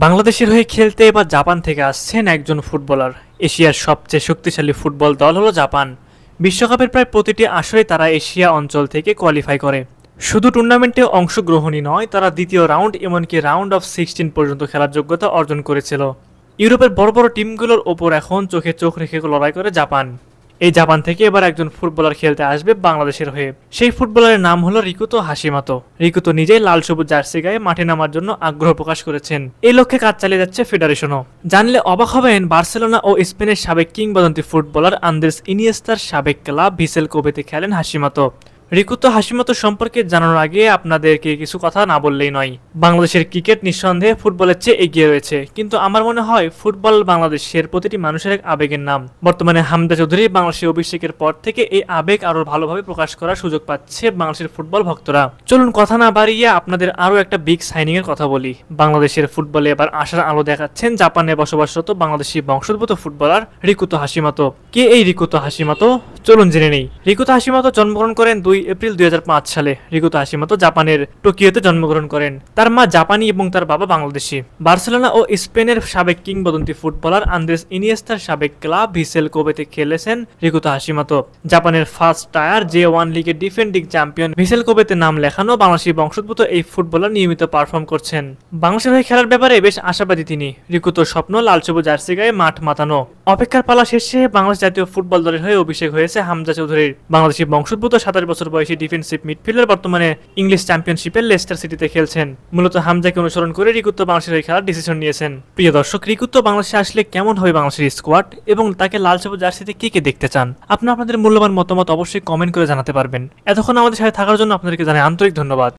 বাংলাদেশের হয়ে খেলতে এবার জাপান থেকে আসছেন একজন ফুটবলার। এশিয়ার সবচেয়ে শক্তিশালী ফুটবল দল হলো জাপান। বিশ্বকাপের প্রায় প্রতিটি আসরে তারা এশিয়া অঞ্চল থেকে কোয়ালিফাই করে। শুধু টুর্নামেন্টে অংশগ্রহণই নয়, তারা দ্বিতীয় রাউন্ড এমনকি রাউন্ড অফ 16 পর্যন্ত খেলার যোগ্যতা অর্জন করেছিল। ইউরোপের বড় বড় টিমগুলোর ওপর এখন চোখে চোখ রেখে লড়াই করে জাপান। এই জাপান থেকে এবার একজন ফুটবলার খেলতে আসবে বাংলাদেশের হয়ে। সেই ফুটবলারের নাম হলো রিকুতো হাশিমাতো। রিকুতো নিজেই লাল সবুজ জার্সি গায়ে মাঠে নামার জন্য আগ্রহ প্রকাশ করেছেন। এই লক্ষ্যে কাজ চালিয়ে যাচ্ছে ফেডারেশনও। জানলে অবাক হবেন, বার্সেলোনা ও স্পেনের সাবেক কিংবদন্তি ফুটবলার আন্দ্রেস ইনিয়েস্তার সাবেক ক্লাব ভিসেল কোবেতে খেলেন হাশিমাতো। রিকুতো হাশিমাতো সম্পর্কে জানানোর আগে আপনাদেরকে কিছু কথা না বললেই নয়। বাংলাদেশের ক্রিকেট নিঃসন্দেহে ফুটবলের চেয়ে এগিয়ে রয়েছে, কিন্তু আমার মনে হয় ফুটবল বাংলাদেশের প্রতিটি মানুষের এক আবেগের নাম। বর্তমানে হামজা চৌধুরী বাংলাদেশের অভিষেকের পর থেকে এই আবেগ আরো ভালোভাবে প্রকাশ করার সুযোগ পাচ্ছে বাংলাদেশের ফুটবল ভক্তরা। চলুন কথা না বাড়িয়ে আপনাদের আরো একটা বিগ সাইনিং এর কথা বলি। বাংলাদেশের ফুটবলে এবার আশার আলো দেখাচ্ছেন জাপানে বসবাসরত বাংলাদেশি বংশোদ্ভূত ফুটবলার রিকুতো হাশিমাতো। কে এই রিকুতো হাশিমাতো? চলুন জেনে নেই। রিকুতো হাশিমাতো জন্মগ্রহণ করেন 2 এপ্রিল 2005 সালে। রিকুতো হাশিমাতো জাপানের টোকিওতে জন্মগ্রহণ করেন। তার মা জাপানি এবং তার বাবা বাংলাদেশি। বার্সেলোনা ও স্পেনের সাবেক কিংবদন্তি ফুটবলার আন্দ্রেস ইনিয়েস্তার সাবেক ক্লাব ভিসেল কোবেতে খেলেছেন রিকুতো হাশিমাতো। জাপানের ফার্স্ট টায়ার J1 লিগের ডিফেন্ডিং চ্যাম্পিয়ন ভিসেল কোবেতে নাম লেখানো বাংলাদেশি বংশোদ্ভূত এই ফুটবলার নিয়মিত পারফর্ম করছেন। বাংলাদেশের হয়ে খেলার ব্যাপারে বেশ আশাবাদী তিনি। রিকুতোর স্বপ্ন লাল সবুজ জার্সি গায়ে মাঠ মাতানো। অপেক্ষার পালা শেষে বাংলাদেশ জাতীয় ফুটবল দলের হয়ে অভিষেক হয়েছে হামজা চৌধুরীর। বাংলাদেশি বংশোদ্ভূত 27 বছর বয়সী ডিফেন্সিভ মিডফিল্ডার বর্তমানে ইংলিশ চ্যাম্পিয়নশিপের লেস্টার সিটিতে খেলছেন। মূলত হামজাকে অনুসরণ করে রিকুতো বাংলাদেশের হয়ে খেলার ডিসিশন নিয়েছেন। প্রিয় দর্শক, রিকুতো বাংলাদেশে আসলে কেমন হবে বাংলাদেশের স্কোয়াড এবং তাকে লাল সবুজ জার্সিতে কে দেখতে চান? আপনাদের মূল্যবান মতামত অবশ্যই কমেন্ট করে জানাতে পারবেন। এতক্ষণ আমাদের সাথে থাকার জন্য আপনাদেরকে জানাই আন্তরিক ধন্যবাদ।